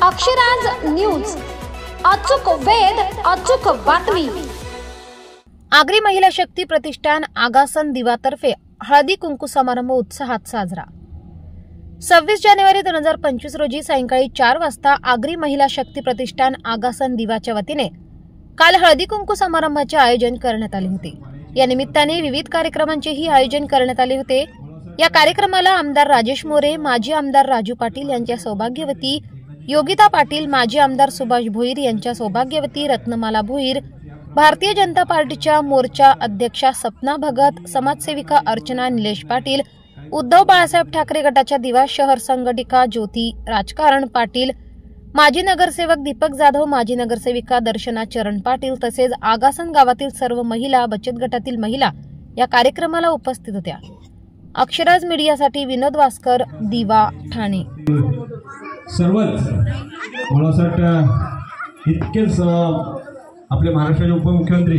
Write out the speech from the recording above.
Akshraj news, अचूक वेध, अचूक बातमी। आगरी महिला शक्ती प्रतिष्ठान आगासन दिवातर्फे हळदी कुंकू समारंभ उत्साहात साजरा। 26 जानेवारी 2025 रोजी सायंकाळी 4 वाजता आगरी महिला शक्ती प्रतिष्ठान आगासन दिवाच्या वतीने काल हळदी कुंकू समारंभाचे आयोजन करण्यात आले होते। या निमित्ताने विविध कार्यक्रमांचेही आयोजन करण्यात आले होते। या कार्यक्रमाला आमदार राजेश मोरे, माजी आमदार राजू पाटील यांच्या सौभाग्यवती योगिता पाटील, माजी आमदार सुभाष भोईर यांच्या सौभाग्यवती रत्नमाला भोईर, भारतीय जनता पार्टीच्या मोर्चा अध्यक्षा सपना भगत, समाजसेविका अर्चना निलेश पाटील, उद्धव बाळासाहेब ठाकरे गटाच्या दिवा शहर संघटिका ज्योती राजकारण पाटील, माजी नगरसेवक दीपक जाधव, माजी नगरसेविका दर्शना चरण पाटील तसेच आगासन गावातील सर्व महिला, बचत गटातील महिला या कार्यक्रमाला उपस्थित होत्या। अक्षराज मीडियासाठी विनोद वास्कर, दिवा, ठाणे। सर्वच मला असं वाटतं इतकेच आपले महाराष्ट्राचे उपमुख्यमंत्री